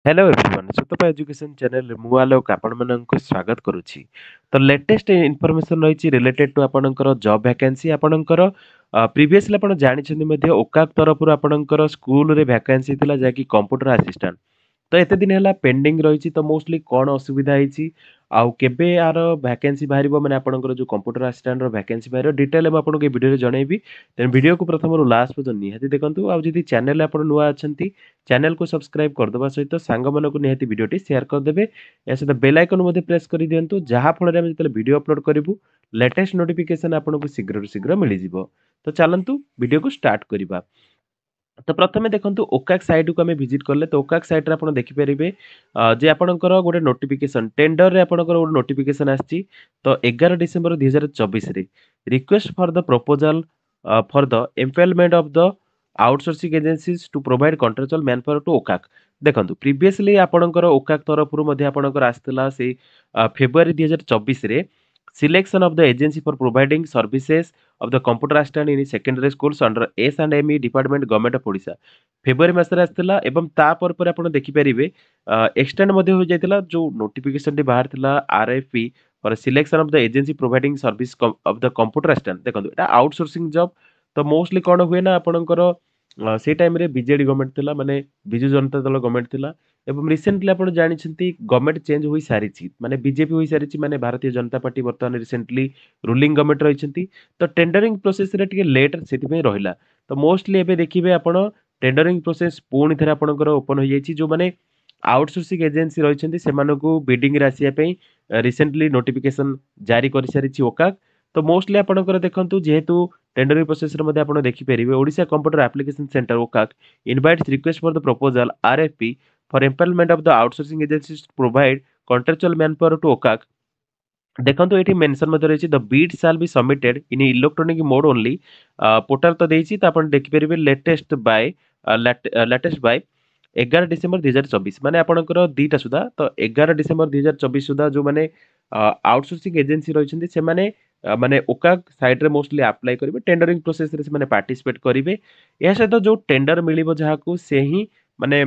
Hello everyone सुतपा education channel मु आलोक आपण मानक स्वागत करुछि। तो लेटेस्ट इन्फॉर्मेशन रही रिलेटेड टू आपणकर जॉब वैकेंसी आपणकर प्रीवियसली आपण जानिछन्ती मध्ये ओकाक तरफ आपणकर स्कूल रे वैकेंसी थिला जाकी कंप्यूटर असिस्टेंट। तो एते दिन हैला पेंडिंग रही तो मोस्टली कौन असुविधा होईची आउ केबे यार वैकेंसी बाहरिबो माने आपणकर जो कंप्यूटर असिस्टेंट रो वैकेंसी बाहरिबो डिटेल में आपनको ए वीडियो रे जणैबी। देन वीडियो को प्रथम रु लास्ट पर्यंत निहाती देखंतु आउ जदि चैनल आपण नुआ अछंती चैनल को सब्सक्राइब करदबा सहित सांग मानक निहाती वीडियोटी शेयर करदेबे। या सहित बेल आइकन मध्ये प्रेस कर दियंतु जहा फଳରେ ଆମେ ଯେତେବେଳେ वीडियो अपलोड करिवु लेटेस्ट नोटिफिकेशन आपनको शीघ्र शीघ्र मिली जिवो। तो चलंतु वीडियो को स्टार्ट करिबा। तो प्रथमे देखंतु ओकाक साइट को आमे विजिट करले तो ओकाक साइट रे आपण देखि परिबे जे आपणकर गोटे नोटिफिकेशन टेंडर रे आपणकर गोटे नोटिफिकेशन आछि। तो 11 डिसेंबर 2024 रे request for the proposal for the employment of the outsourcing agencies to provide contractual manpower to OCAC. देखंतु प्रीवियसली आपणकर ओकाक तरफ रु मध्ये आपणकर आस्थिला से फेब्रुवारी 2024 रे selection of the agency for providing services of the computer assistant in secondary schools under S&ME department government of Odisha फेब्रुवारी मासरे आस्थिला एवं ता पर आपण देखि परिबे एक्सटेंड मध्ये हो जायतिला जो नोटिफिकेशन टी बाहर थिला RFP for selection of the agency providing service of the computer assistant. देखंतु एटा आउटसोर्सिंग जॉब। तो मोस्टली कोन हुए ना आपणकर से टाइम रे बीजेडी गवर्नमेंट थिला माने बिजू जनता दल गवर्नमेंट थिला एवं रिसेंटली आपण जानिछंती गवर्नमेंट चेंज होई सारिछि माने बीजेपी होई सारिछि माने भारतीय जनता पार्टी वर्तमान रिसेंटली रूलिंग गवर्नमेंट रहिछंती। तो टेंडरिंग प्रोसेस रे टिके लेट सेति रहिला। तो मोस्टली एबे देखिबे आपण टेंडरिंग प्रोसेस पुणी थेर आपणकर ओपन हो जाइछि जो माने आउटसोर्सिंग एजेंसी रहिछंती सेमानकु बिडिंग रे आसिया पई रिसेंटली नोटिफिकेशन जारी करि सारिछि ओकाक। तो मोस्टली आपणकर देखंतु जेहेतु टेंडरिंग प्रोसेस रे मध्ये आपण देखि परिबे Odisha computer application centre OCAC invites request for the proposal RFP for employment of the outsourcing agencies to provide contractual manpower to OCAC. देखंतु एठी मेंशन मध्ये रहिछि the bid shall be submitted in electronic mode only. Portal तो देइछि त आपण देखि परिबे लेटेस्ट बाय 11 डिसेंबर 2024 माने आपणकर दीटा सुधा। तो 11 डिसेंबर 2024 सुधा जो माने आउटसोर्सिंग एजेंसी रहिछन्ती से माने माने ओकाक साइट रे मोस्टली अप्लाई करिवे टेंडरिंग प्रोसेस रे से माने पार्टिसिपेट करिवे। या सहित जो टेंडर मिलिबो जहाकू से ही माने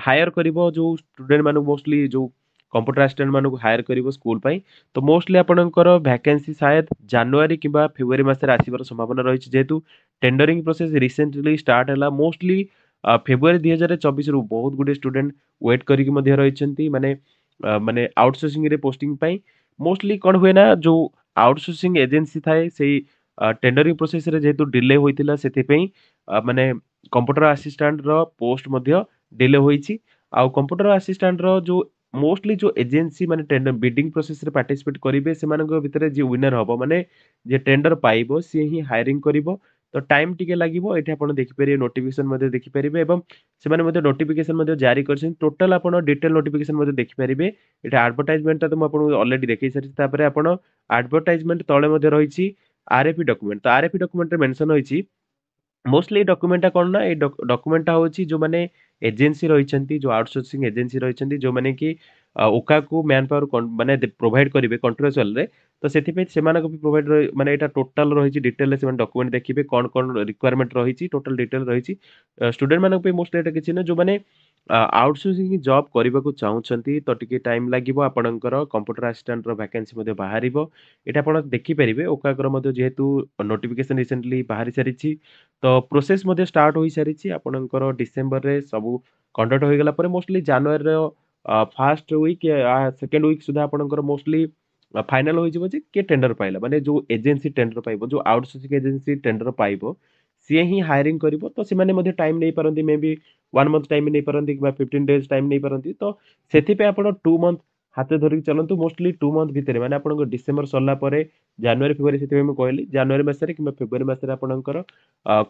हायर करिवो जो स्टूडेंट मानु मोस्टली जो कंप्यूटर असिस्टेंट मानु हायर करिवो स्कूल पई। तो मोस्टली आपणकर वैकेंसी शायद जनवरी किबा फेब्रुवारी मासरे आसीबार संभावना रहिछि जेहेतु टेंडरिंग प्रोसेस रिसेंटली स्टार्ट हला। मोस्टली फेब्रुवारी 2024 रु बहुत गुडे स्टूडेंट वेट करिक मध्ये रहिछन्ती माने माने आउटसोर्सिंग रे पोस्टिंग पई। मोस्टली कोन हुए ना जो आउटसोर्सिंग एजेंसी थाए सेही टेंडरिंग प्रोसेस रे जेहेतु डिले होइतिला सेति पई माने कंप्यूटर असिस्टेंट रो पोस्ट मध्ये डिले होइछि। आउ कंप्यूटर असिस्टेंट रो जो मोस्टली जो एजेंसी माने टेंडर बिडिंग प्रोसेस रे पार्टिसिपेट करिवे सेमानक भितरे जे विनर हबो माने जे टेंडर पाइबो से ही हायरिंग करिवो। तो टाइम टिके लागिवो एठी आपण देखि परिबे नोटिफिकेशन मध्ये देखि परिबे एवं सेमाने मध्ये नोटिफिकेशन मध्ये जारी करछन टोटल आपण डिटेल नोटिफिकेशन मध्ये देखि परिबे। एठी एडवर्टाइजमेंट तो म आपण ऑलरेडी देखि सारि तापरे आपण एडवर्टाइजमेंट तळे मध्ये रहिछि आरएफपी डॉक्यूमेंट। तो आरएफपी डॉक्यूमेंट रे मेंशन होइछि मोस्टली डॉक्यूमेंटा कोन ना ए डॉक्यूमेंटा होछि जो माने एजेंसी रहिछन्ती जो आउटसोर्सिंग एजेंसी रहिछन्ती जो माने कि ओका को मैन पावर माने प्रोवाइड करिवे कंट्रोचुअल रे। तो सेति पे सेमानक भी प्रोवाइड माने एटा टोटल रहिछि डिटेल रे सेमान डॉक्यूमेंट देखिबे कोन कोन रिक्वायरमेंट रहिछि टोटल डिटेल रहिछि। स्टूडेंट मानक पे मोस्टली एटा किछि ना जो माने आउटसोर्सिंग जॉब କରିବାକୁ ଚାହୁଁଛନ୍ତି ତ ଟିକେ ଟାଇମ୍ ଲାଗିବ ଆପଣଙ୍କର କମ୍ପ୍ୟୁଟର ଆସିଷ୍ଟାଣ୍ଟର ଭ୍ୟାକେନ୍ସି ମଧ୍ୟ ବାହାରିବ। ଏଇଟା ଆପଣ ଦେଖିପାରିବେ ଓକାକର ମଧ୍ୟ ଯେହେତୁ ନୋଟିଫିକେସନ୍ ରିସେଣ୍ଟଲି ବାହାରି ସାରିଛି ତ ପ୍ରୋସେସ୍ ମଧ୍ୟ ଷ୍ଟାର୍ଟ ହୋଇସାରିଛି। ଆପଣଙ୍କର ଡିସେମ୍ବରରେ ସବୁ କଣ୍ଡକ୍ଟ ହୋଇଗଲା ପରେ ମୋଷ୍ଟଲି ଜାନୁଆରୀର ଫାର୍ଷ୍ଟ ୱିକ୍ ସେକେଣ୍ଡ ୱିକ୍ ସୁଦ୍ଧା ଆପଣଙ୍କର ମୋଷ୍ଟଲି ଫାଇନାଲ ହୋଇଯିବ ଯେ କିଏ ଟେଣ୍ଡର ପାଇଲା ମାନେ ଯୋଉ ଏଜେନ୍ସି ଟେଣ୍ଡର ପାଇବ ଯୋଉ ଆଉଟସୋର୍ସିଂ ଏଜେନ୍ସି ଟେଣ୍ଡର ପାଇବ ସିଏ ହିଁ ହାୟରିଂ କରିବ। ତ ସେମାନେ ମଧ୍ୟ ଟାଇମ୍ ନେଇପାରନ୍ତି ମେ ବି 1 मंथ टाइम नहीं पारंती कि 15 डेज टाइम नहीं पारंती। तो सेति पे आपण 2 मंथ हाते धरि चलंतु मोस्टली 2 मंथ भितरे माने आपण डिसेंबर सरला परे जनवरी फेब्रुवारी सेति मैं कहली जनवरी मासरे कि फेब्रुवारी मासरे आपणकर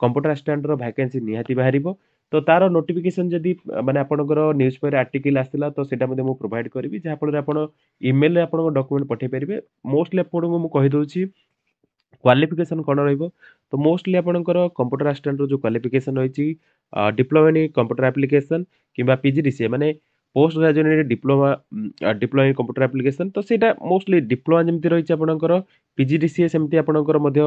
कंप्यूटर असिस्टेंट रो वैकेंसी निहाती बाहरिबो। तो तार नोटिफिकेशन जदी माने आपणकर न्यूज़ पेपर आर्टिकल आसिला तो सेटा मध्ये मु प्रोवाइड करबी जहा फଳରେ आपण ईमेल रे आपण डॉक्यूमेंट पठै परिबे। मोस्टली आपण मु कहि दउची क्वालिफिकेशन कौन रहिबो तो मोस्टली आपणकर कंप्यूटर असिस्टेंट रो जो क्वालिफिकेशन रहिछि डिप्लोमा इन कंप्यूटर एप्लीकेशन किबा पीजीडीसीए माने post graduate diploma diploma in computer application. तो सेटा मोस्टली डिप्लोमा जेमति रहिछि आपणकर पीजीडीसीए सेमति आपणकर मध्य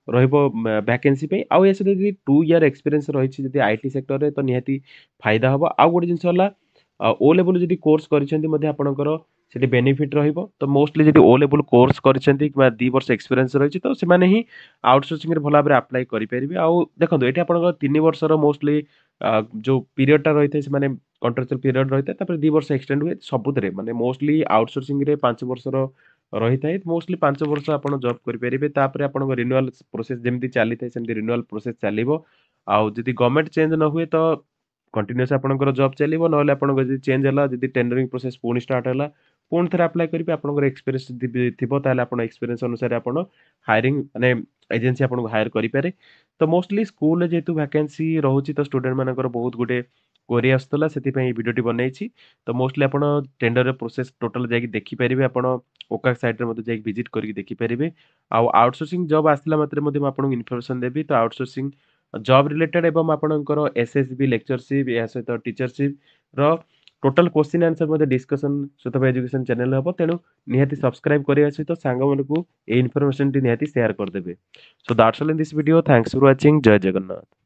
रहिबो वैकेंसी पे। आउ एसे जदी 2 इयर एक्सपीरियंस रहिछि जदी आईटी सेक्टर रे तो निहाती फायदा हबो। आउ गोटे जिंस होला ओ लेवल जदि कोर्स करिसेंती मध्ये आपणकर सेठी बेनिफिट रहिबो। तो मोस्टली जदि ओ लेवल कोर्स करिसेंती किबा 2 वर्ष एक्सपीरियंस रहिछि तो से माने ही आउटसोर्सिंग रे भला भाबरे अप्लाई करि परिबे। आउ देखंतु एठी आपणकर 3 वर्षर मोस्टली जो पीरियड टा रहिथे से माने कॉन्ट्रैक्चुअल पीरियड रहिथे तापर 2 वर्ष एक्सटेंड हुए सबुतरे माने मोस्टली आउटसोर्सिंग रे 5 वर्षर रहिथाय। मोस्टली 5 वर्ष आपण जॉब करि परिबे तापर आपणक रिन्यूअल प्रोसेस जेमति चालिथाय सेमति रिन्यूअल प्रोसेस चालिबो। आउ जदि गवर्नमेंट चेंज न हुए तो कंटिन्यूअस आपणकर जॉब चलिबो नहले आपणकर जदि चेंज होला जदि टेंडरिंग प्रोसेस पुणी स्टार्ट होला पुणी थरे अप्लाई करिबे आपणकर एक्सपीरियंस जदि थिबो ताले आपण एक्सपीरियंस अनुसार आपण हायरिंग माने एजेंसी आपणको हायर करि पारे। तो मोस्टली स्कूल जेतु वैकेंसी रहुची तो स्टूडेंट मानकर बहुत गुटे क्वेरी आस्तला सेति पई वीडियोटी बनैछि। तो मोस्टली आपण टेंडर रे प्रोसेस टोटल जाकि देखि परिबे आपण ओका साइट रे मते जाकि विजिट करके देखि परिबे। आउ आउटसोर्सिंग जॉब आसला मात्रे मते म आपणको इन्फॉर्मेशन देबी। तो आउटसोर्सिंग जॉब रिलेटेड एवं आपणकर एसएसबी लेक्चरशिप या सहित टीचरशिप रो टोटल क्वेश्चन आंसर मते डिस्कशन सुतप एजुकेशन चैनल हबो। तेनु निहाती सब्सक्राइब करिया सहित सांग मनकु ए इन्फॉर्मेशन टी निहाती शेयर कर देबे। So that's all in this video. Thanks for watching. जय जगन्नाथ।